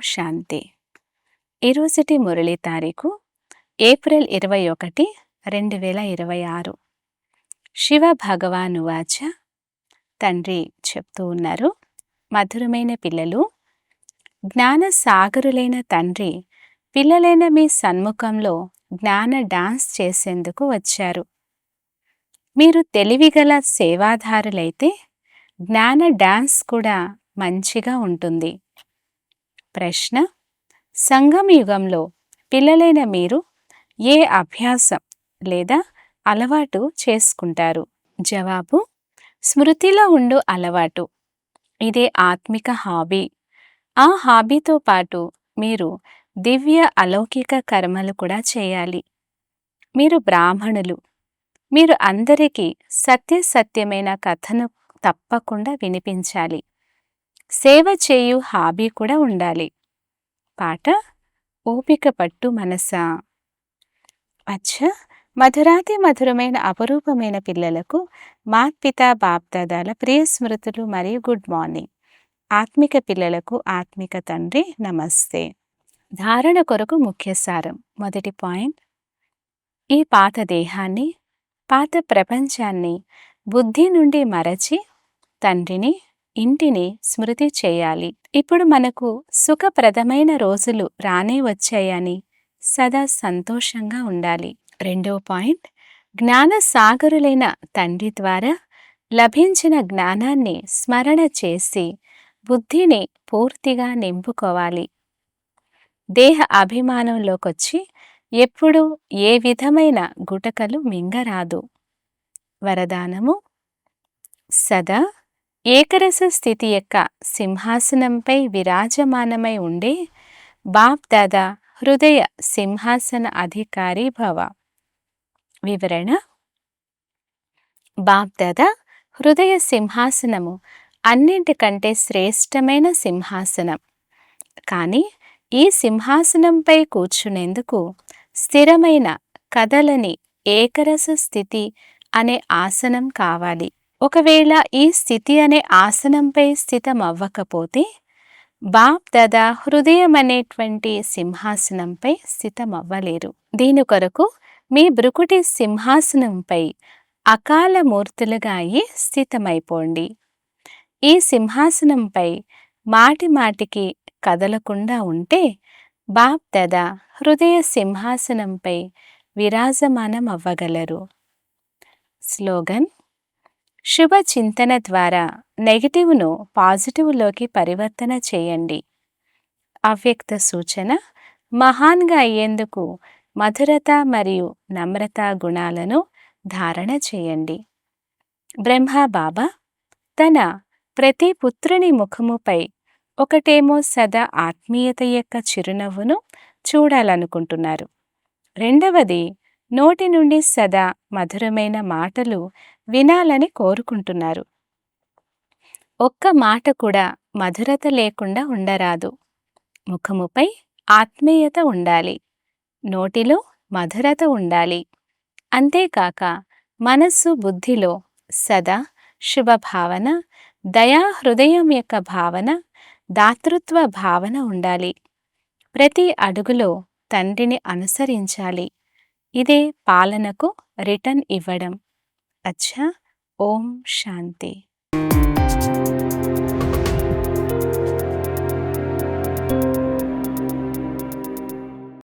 శాంతి. ఈరోజుటి మురళి తారీఖు ఏప్రిల్ 21, 2026. శివ భగవానువాచ. తండ్రి చెప్తూ ఉన్నారు, మధురమైన పిల్లలు, జ్ఞాన సాగరులైన తండ్రి పిల్లలైన మీ సన్ముఖంలో జ్ఞాన డాన్స్ చేసేందుకు వచ్చారు. మీరు తెలివిగల సేవాదారులైతే జ్ఞాన డాన్స్ కూడా మంచిగా ఉంటుంది. ప్రశ్న: సంగమ యుగంలో పిల్లలైన మీరు ఏ అభ్యాసం లేదా అలవాటు చేసుకుంటారు? జవాబు: స్మృతిలో ఉండు అలవాటు. ఇదే ఆత్మిక హాబీ. ఆ హాబీతో పాటు మీరు దివ్య అలౌకిక కర్మలు కూడా చేయాలి. మీరు బ్రాహ్మణులు. మీరు అందరికీ సత్యమైన కథను తప్పకుండా వినిపించాలి. సేవ చేయు హాబీ కూడా ఉండాలి. పాట: ఓపిక పట్టు మనసా. అచ్చా, మధురాతి మధురమైన అపరూపమైన పిల్లలకు మాత్పితా బాప్దాదాల ప్రియ స్మృతులు మరియు గుడ్ మార్నింగ్. ఆత్మిక పిల్లలకు ఆత్మిక తండ్రి నమస్తే. ధారణ కొరకు ముఖ్య సారం. మొదటి పాయింట్: ఈ పాత దేహాన్ని, పాత ప్రపంచాన్ని బుద్ధి నుండి మరచి తండ్రిని, ఇంటిని స్మృతి చేయాలి. ఇప్పుడు మనకు సుఖప్రదమైన రోజులు రానే వచ్చాయని సదా సంతోషంగా ఉండాలి. రెండో పాయింట్: జ్ఞాన సాగరులైన తండ్రి ద్వారా లభించిన జ్ఞానాన్ని స్మరణ చేసి బుద్ధిని పూర్తిగా నింపుకోవాలి. దేహ అభిమానంలోకొచ్చి ఎప్పుడూ ఏ విధమైన గుటకలు మింగరాదు. వరదానము: సదా ఏకరస స్థితి యొక్క సింహాసనంపై విరాజమానమై ఉండే బాప్ దాదా హృదయ సింహాసన అధికారి భవ. వివరణ: బాప్ దాదా హృదయ సింహాసనము అన్నింటికంటే శ్రేష్టమైన సింహాసనం. కానీ ఈ సింహాసనంపై కూర్చునేందుకు స్థిరమైన కదలని ఏకరస స్థితి అనే ఆసనం కావాలి. ఒకవేళ ఈ స్థితి అనే ఆసనంపై స్థితమవ్వకపోతే బాప్ దాదా హృదయం అనేటువంటి సింహాసనంపై స్థితమవ్వలేరు. దీని కొరకు మీ బ్రుకుటి సింహాసనంపై అకాల మూర్తులుగా అయి స్థితమైపోండి. ఈ సింహాసనంపై మాటిమాటికి కదలకుండా ఉంటే బాప్ దాదా హృదయ సింహాసనంపై విరాజమానం అవ్వగలరు. స్లోగన్: శుభ చింతన ద్వారా నెగిటివ్ను పాజిటివ్లోకి పరివర్తన చేయండి. అవ్యక్త సూచన: మహాన్గా అయ్యేందుకు మధురత మరియు నమ్రత గుణాలను ధారణ చేయండి. బ్రహ్మా బాబా తన ప్రతి పుత్రుని ముఖముపై ఒకటేమో సదా ఆత్మీయత యొక్క చిరునవ్వును చూడాలనుకుంటున్నారు. రెండవది, నోటి నుండి సదా మధురమైన మాటలు వినాలని కోరుకుంటున్నారు. ఒక్క మాట కూడా మధురత లేకుండా ఉండరాదు. ముఖముపై ఆత్మీయత ఉండాలి, నోటిలో మధురత ఉండాలి. అంతేకాక మనస్సు, బుద్ధిలో సదా శుభభావన, దయా హృదయం యొక్క భావన, దాతృత్వ భావన ఉండాలి. ప్రతి అడుగులో తండ్రిని అనుసరించాలి. ఇదే పాలనకు రిటర్న్ ఇవ్వడం. అచ్చా, ఓం శాంతి.